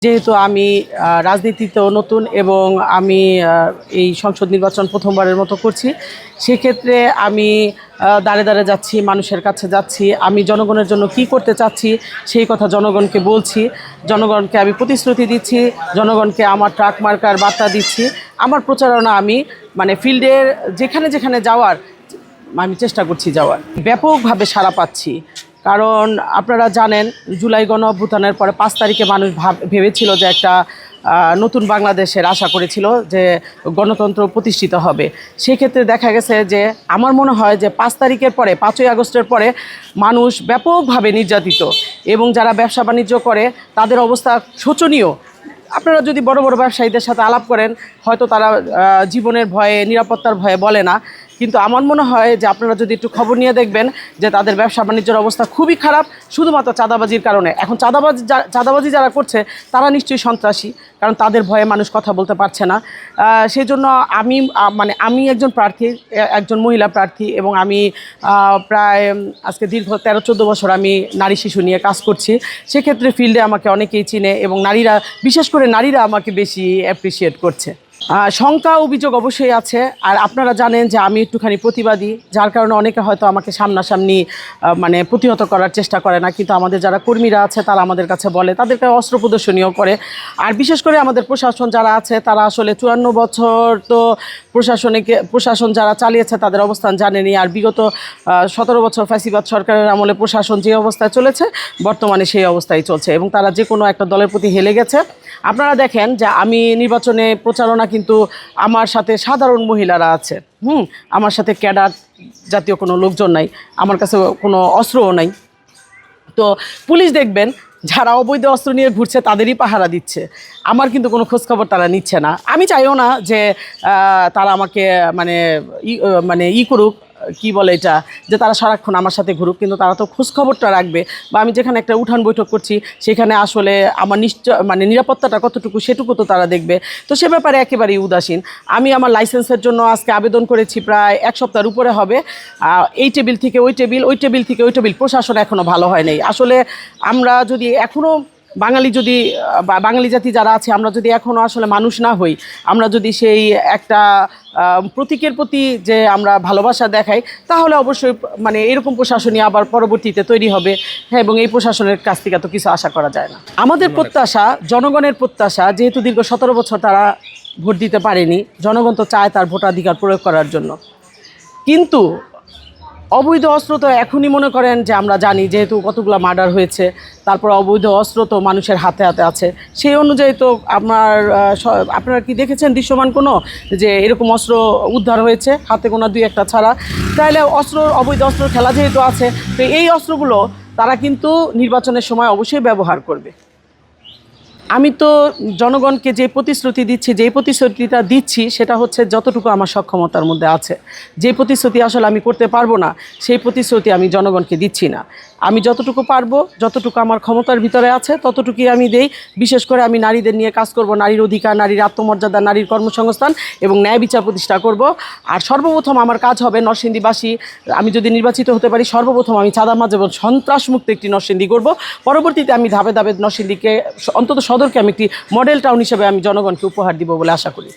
যেহেতু আমি রাজনীতিতেও নতুন এবং আমি এই সংসদ নির্বাচন প্রথমবারের মতো করছি, সেক্ষেত্রে আমি দাঁড়ে দাঁড়ে যাচ্ছি, মানুষের কাছে যাচ্ছি, আমি জনগণের জন্য কি করতে চাচ্ছি সেই কথা জনগণকে বলছি, জনগণকে আমি প্রতিশ্রুতি দিচ্ছি, জনগণকে আমার ট্রাক মার্কার বার্তা দিচ্ছি। আমার প্রচারণা আমি ফিল্ডের যেখানে যেখানে যাওয়ার আমি চেষ্টা করছি যাওয়ার। ব্যাপকভাবে সাড়া পাচ্ছি, কারণ আপনারা জানেন জুলাই গণ অভ্যুত্থানের পরে 5 তারিখে মানুষ ভেবেছিল যে একটা নতুন বাংলাদেশের আশা করেছিল যে গণতন্ত্র প্রতিষ্ঠিত হবে। সেক্ষেত্রে দেখা গেছে যে আমার মনে হয় যে 5 তারিখের পরে 5ই আগস্টের পরে মানুষ ব্যাপকভাবে নির্যাতিত, এবং যারা ব্যবসা বাণিজ্য করে তাদের অবস্থা শোচনীয়। আপনারা যদি বড় বড় ব্যবসায়ীদের সাথে আলাপ করেন, হয়তো তারা জীবনের ভয়ে, নিরাপত্তার ভয়ে বলে না, কিন্তু আমার মনে হয় যে আপনারা যদি একটু খবর নিয়ে দেখবেন যে তাদের ব্যবসা বাণিজ্যের অবস্থা খুবই খারাপ, শুধুমাত্র চাঁদাবাজির কারণে। এখন চাঁদাবাজি যারা করছে তারা নিশ্চয়ই সন্ত্রাসী, কারণ তাদের ভয়ে মানুষ কথা বলতে পারছে না। সেই জন্য আমি একজন প্রার্থী, একজন মহিলা প্রার্থী, এবং আমি প্রায় আজকে দীর্ঘ 13-14 বছর আমি নারী শিশু নিয়ে কাজ করছি। সেক্ষেত্রে ফিল্ডে আমাকে অনেকেই চিনে, এবং নারীরা, বিশেষ করে নারীরা আমাকে বেশি অ্যাপ্রিসিয়েট করছে। শঙ্কা অভিযোগ অবশ্যই আছে, আর আপনারা জানেন যে আমি একটুখানি প্রতিবাদী, যার কারণে অনেকে হয়তো আমাকে সামনাসামনি প্রতিহত করার চেষ্টা করে না, কিন্তু আমাদের যারা কর্মীরা আছে তারা আমাদের কাছে বলে, তাদেরকে অস্ত্র প্রদর্শনীয় করে। আর বিশেষ করে আমাদের প্রশাসন যারা আছে তারা আসলে 54 বছর তো প্রশাসন যারা চালিয়েছে তাদের অবস্থান জানেনি, আর বিগত 17 বছর ফ্যাসিবাদ সরকারের আমলে প্রশাসন যে অবস্থায় চলেছে বর্তমানে সেই অবস্থায় চলছে, এবং তারা যে কোনো একটা দলের প্রতি হেলে গেছে। আপনারা দেখেন যে আমি নির্বাচনে প্রচারণা, কিন্তু আমার সাথে সাধারণ মহিলারা আছে, আমার সাথে ক্যাডার জাতীয় কোনো লোকজন নাই, আমার কাছে কোনো অস্ত্রও নাই। তো পুলিশ দেখবেন যারা অবৈধ অস্ত্র নিয়ে ঘুরছে তাদেরই পাহারা দিচ্ছে, আমার কিন্তু কোনো খোঁজখবর তারা নিচ্ছে না। আমি চাইও না যে তারা আমাকে করুক, কি বলে এটা, যে তারা সারাক্ষণ আমার সাথে ঘুরুক, কিন্তু তারা তো খোঁজখবরটা রাখবে। বা আমি যেখানে একটা উঠান বৈঠক করছি সেখানে আসলে আমার নিরাপত্তাটা কতটুকু সেটুকু তো তারা দেখবে। তো সে ব্যাপারে একেবারেই উদাসীন। আমি আমার লাইসেন্সের জন্য আজকে আবেদন করেছি, প্রায় 1 সপ্তাহের উপরে হবে। এই টেবিল থেকে ওই টেবিল, ওই টেবিল থেকে ওই টেবিল, প্রশাসন এখনও ভালো হয় নাই। আসলে আমরা যদি এখনও বাঙালি জাতি যারা আছে, আমরা যদি এখনও আসলে মানুষ না হই, আমরা যদি সেই একটা প্রতীকের প্রতি যে আমরা ভালোবাসা দেখাই, তাহলে অবশ্যই এরকম প্রশাসনই আবার পরবর্তীতে তৈরি হবে। হ্যাঁ, এবং এই প্রশাসনের কাছ থেকে তো কিছু আশা করা যায় না। আমাদের প্রত্যাশা, জনগণের প্রত্যাশা, যেহেতু দীর্ঘ 17 বছর তারা ভোট দিতে পারেনি, জনগণ তো চায় তার ভোটাধিকার প্রয়োগ করার জন্য। কিন্তু অবৈধ অস্ত্র তো এখনই মনে করেন যে আমরা জানি, যেহেতু কতগুলো মার্ডার হয়েছে, তারপর অবৈধ অস্ত্র তো মানুষের হাতে হাতে আছে। সেই অনুযায়ী তো আপনারা কি দেখেছেন দৃশ্যমান কোনো যে এরকম অস্ত্র উদ্ধার হয়েছে, হাতে গোনা 2-1টা ছাড়া? তাহলে অবৈধ অস্ত্র খেলা যেহেতু আছে, তো এই অস্ত্রগুলো তারা কিন্তু নির্বাচনের সময় অবশ্যই ব্যবহার করবে। আমি তো জনগণকে যে প্রতিশ্রুতি দিচ্ছি, যে প্রতিশ্রুতিটা দিচ্ছি সেটা হচ্ছে যতটুকু আমার সক্ষমতার মধ্যে আছে। যে প্রতিশ্রুতি আসলে আমি করতে পারবো না, সেই প্রতিশ্রুতি আমি জনগণকে দিচ্ছি না। আমি যতটুকু পারবো, যতটুকু আমার ক্ষমতার ভিতরে আছে ততটুকুই আমি দেই। বিশেষ করে আমি নারীদের নিয়ে কাজ করব, নারীর অধিকার, নারীর আত্মমর্যাদা, নারীর কর্মসংস্থান এবং ন্যায় বিচার প্রতিষ্ঠা করব। আর সর্বপ্রথম আমার কাজ হবে নরসিংদীবাসী, আমি যদি নির্বাচিত হতে পারি, সর্বপ্রথম আমি চাঁদাবাজ এবং সন্ত্রাসমুক্ত একটি নরসিংদী করব। পরবর্তীতে আমি ধাপে ধাপে নরসিংদীকে, অন্তত সদরকে আমি একটি মডেল টাউন হিসেবে আমি জনগণকে উপহার দিব বলে আশা করি।